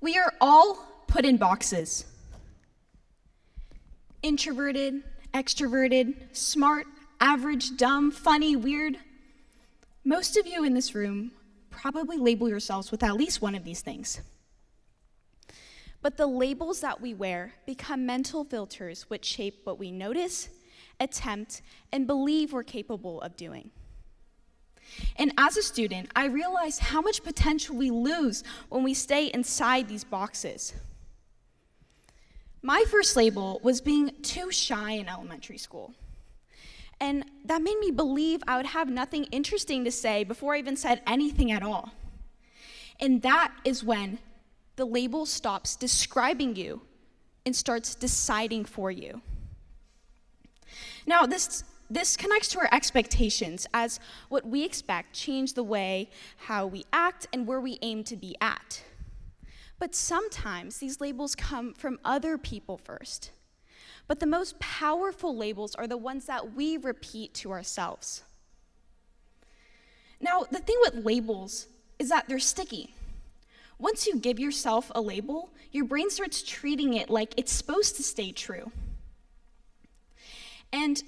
We are all put in boxes. Introverted, extroverted, smart, average, dumb, funny, weird. Most of you in this room probably label yourselves with at least one of these things. But the labels that we wear become mental filters which shape what we notice, attempt, and believe we're capable of doing. And as a student, I realized how much potential we lose when we stay inside these boxes. My first label was being too shy in elementary school. And that made me believe I would have nothing interesting to say before I even said anything at all. And that is when the label stops describing you and starts deciding for you. Now, this connects to our expectations, as what we expect change the way how we act and where we aim to be at. But sometimes these labels come from other people first. But the most powerful labels are the ones that we repeat to ourselves. Now, the thing with labels is that they're sticky. Once you give yourself a label, your brain starts treating it like it's supposed to stay true. And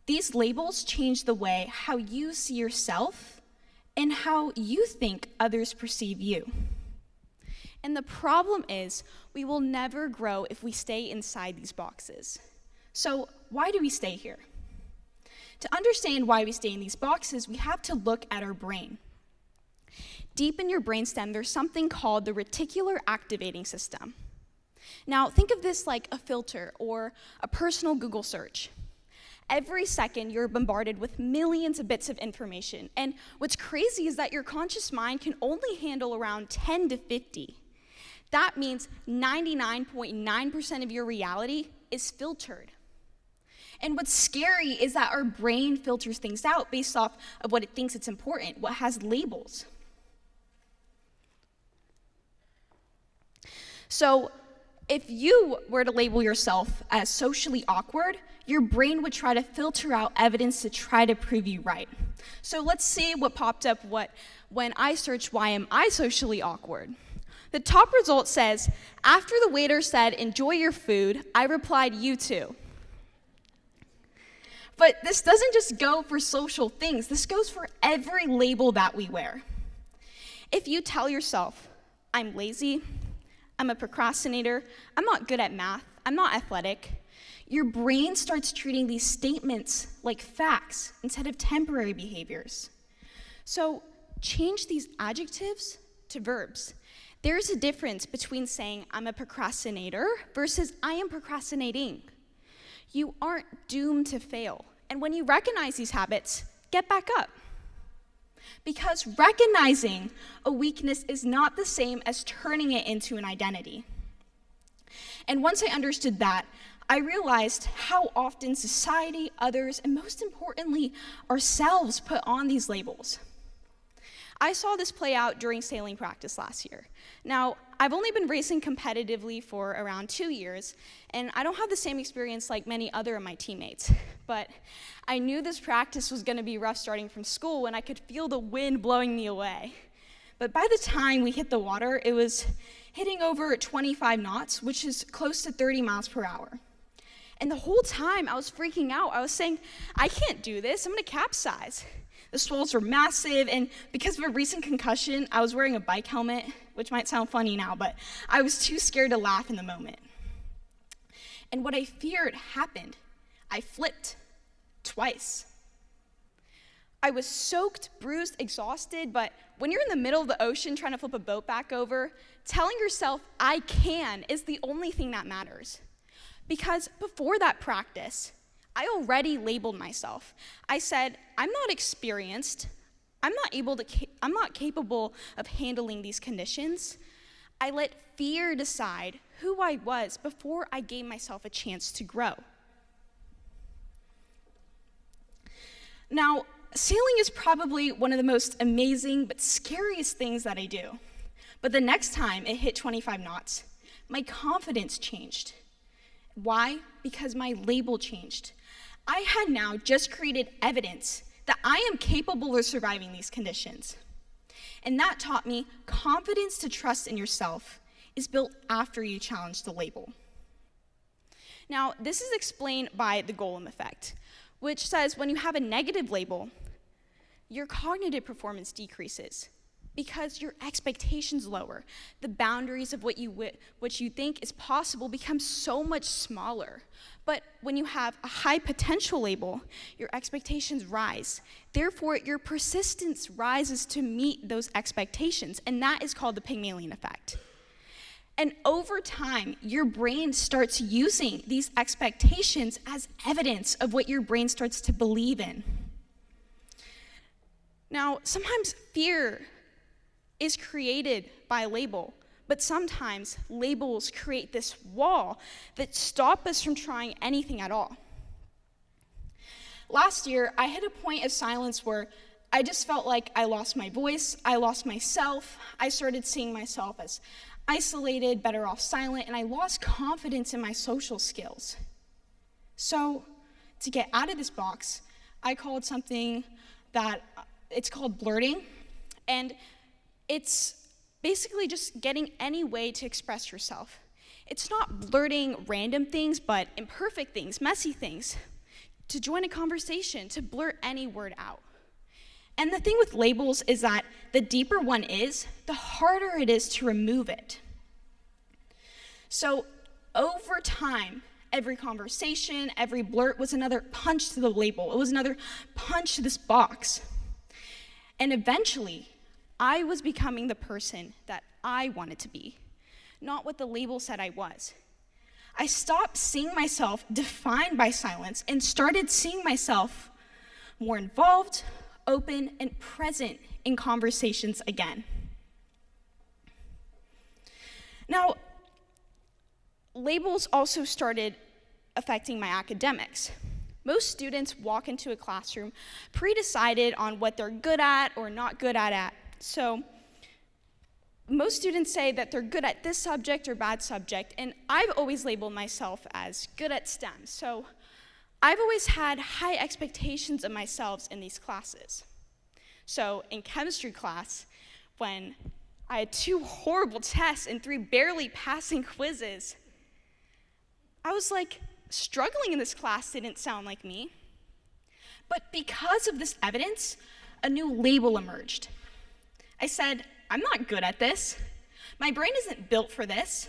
these labels change the way how you see yourself and how you think others perceive you. And the problem is, we will never grow if we stay inside these boxes. So why do we stay here? To understand why we stay in these boxes, we have to look at our brain. Deep in your brainstem, there's something called the reticular activating system. Now, think of this like a filter or a personal Google search. Every second, you're bombarded with millions of bits of information. And what's crazy is that your conscious mind can only handle around 10 to 50. That means 99.9% of your reality is filtered. And what's scary is that our brain filters things out based off of what it thinks it's important, what has labels. So if you were to label yourself as socially awkward, your brain would try to filter out evidence to try to prove you right. So let's see what popped up when I searched why am I socially awkward. The top result says, after the waiter said, enjoy your food, I replied, you too. But this doesn't just go for social things. This goes for every label that we wear. If you tell yourself, I'm lazy, I'm a procrastinator, I'm not good at math, I'm not athletic, your brain starts treating these statements like facts instead of temporary behaviors. So change these adjectives to verbs. There's a difference between saying I'm a procrastinator versus I am procrastinating. You aren't doomed to fail. And when you recognize these habits, get back up. Because recognizing a weakness is not the same as turning it into an identity. And once I understood that, I realized how often society, others, and most importantly, ourselves put on these labels. I saw this play out during sailing practice last year. Now, I've only been racing competitively for around 2 years, and I don't have the same experience like many other of my teammates. But I knew this practice was gonna be rough starting from school when I could feel the wind blowing me away. But by the time we hit the water, it was hitting over 25 knots, which is close to 30 miles per hour. And the whole time I was freaking out. I was saying, I can't do this, I'm gonna capsize. The swells were massive, and because of a recent concussion, I was wearing a bike helmet, which might sound funny now, but I was too scared to laugh in the moment. And what I feared happened. I flipped twice. I was soaked, bruised, exhausted, but when you're in the middle of the ocean trying to flip a boat back over, telling yourself, I can, is the only thing that matters. Because before that practice, I already labeled myself. I said, I'm not experienced. I'm not capable of handling these conditions. I let fear decide who I was before I gave myself a chance to grow. Now, sailing is probably one of the most amazing but scariest things that I do. But the next time it hit 25 knots, my confidence changed. Why? Because my label changed. I had now just created evidence that I am capable of surviving these conditions. And that taught me confidence to trust in yourself is built after you challenge the label. Now, this is explained by the Golem effect, which says when you have a negative label, your cognitive performance decreases because your expectations lower. The boundaries of what you think is possible become so much smaller. But when you have a high potential label, your expectations rise. Therefore, your persistence rises to meet those expectations, and that is called the Pygmalion effect. And over time, your brain starts using these expectations as evidence of what your brain starts to believe in. Now, sometimes fear is created by a label, but sometimes labels create this wall that stop us from trying anything at all. Last year, I hit a point of silence where I just felt like I lost my voice, I lost myself, I started seeing myself as isolated, better off silent, and I lost confidence in my social skills. So, to get out of this box, I called something that it's called blurting, and it's basically just getting any way to express yourself. It's not blurting random things, but imperfect things, messy things, to join a conversation, to blurt any word out. And the thing with labels is that the deeper one is, the harder it is to remove it. So over time, every conversation, every blurt was another punch to the label. It was another punch to this box. And eventually, I was becoming the person that I wanted to be, not what the label said I was. I stopped seeing myself defined by silence and started seeing myself more involved, open, and present in conversations again. Now, labels also started affecting my academics. Most students walk into a classroom pre-decided on what they're good at or not good at. So most students say that they're good at this subject or bad subject, and I've always labeled myself as good at STEM. So I've always had high expectations of myself in these classes. So in chemistry class, when I had 2 horrible tests and 3 barely passing quizzes, I was like, struggling in this class didn't sound like me. But because of this evidence, a new label emerged. I said, I'm not good at this. My brain isn't built for this.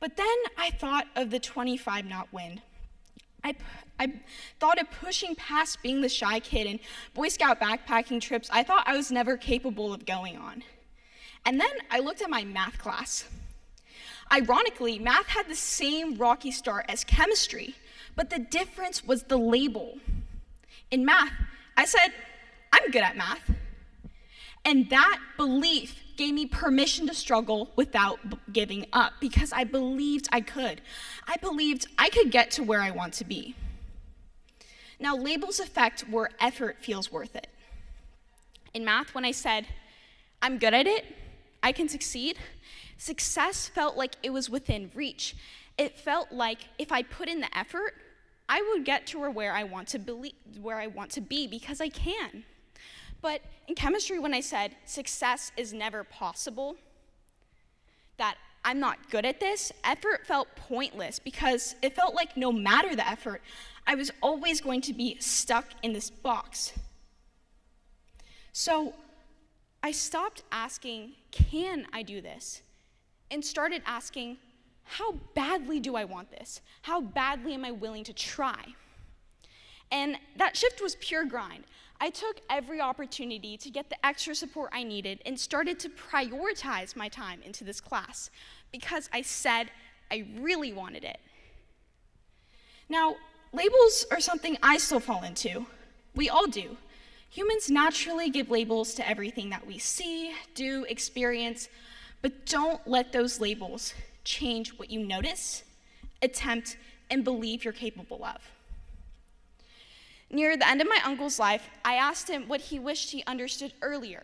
But then I thought of the 25-knot wind. I thought of pushing past being the shy kid and Boy Scout backpacking trips I thought I was never capable of going on. And then I looked at my math class. Ironically, math had the same rocky start as chemistry, but the difference was the label. In math, I said, I'm good at math. And that belief gave me permission to struggle without giving up because I believed I could. I believed I could get to where I want to be. Now, labels affect where effort feels worth it. In math, when I said, I'm good at it, I can succeed, success felt like it was within reach. It felt like if I put in the effort, I would get to where I want to be because I can. But in chemistry, when I said success is never possible, that I'm not good at this, effort felt pointless because it felt like no matter the effort, I was always going to be stuck in this box. So I stopped asking, can I do this? And started asking, how badly do I want this? How badly am I willing to try? And that shift was pure grind. I took every opportunity to get the extra support I needed and started to prioritize my time into this class because I said I really wanted it. Now, labels are something I still fall into. We all do. Humans naturally give labels to everything that we see, do, experience, but don't let those labels change what you notice, attempt, and believe you're capable of. Near the end of my uncle's life, I asked him what he wished he understood earlier,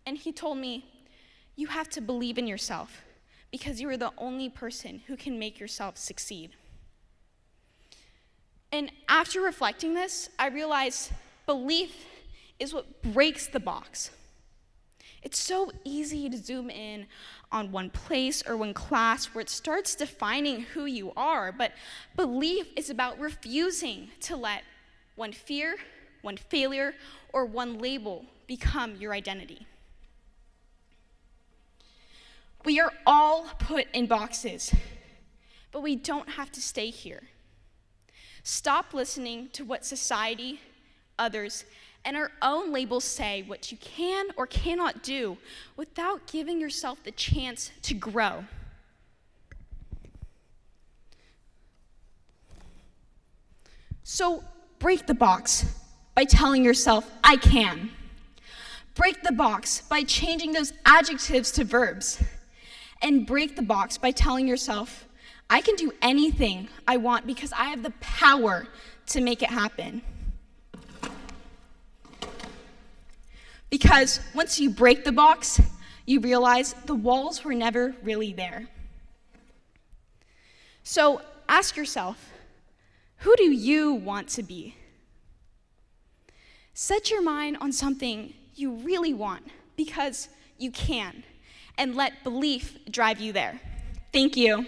and he told me, you have to believe in yourself because you are the only person who can make yourself succeed. And after reflecting this, I realized belief is what breaks the box. It's so easy to zoom in on one place or one class where it starts defining who you are, but belief is about refusing to let one fear, one failure, or one label become your identity. We are all put in boxes, but we don't have to stay here. Stop listening to what society, others, and our own labels say what you can or cannot do without giving yourself the chance to grow. So break the box by telling yourself, I can. Break the box by changing those adjectives to verbs. And break the box by telling yourself, I can do anything I want because I have the power to make it happen. Because once you break the box, you realize the walls were never really there. So ask yourself, who do you want to be? Set your mind on something you really want because you can, and let belief drive you there. Thank you.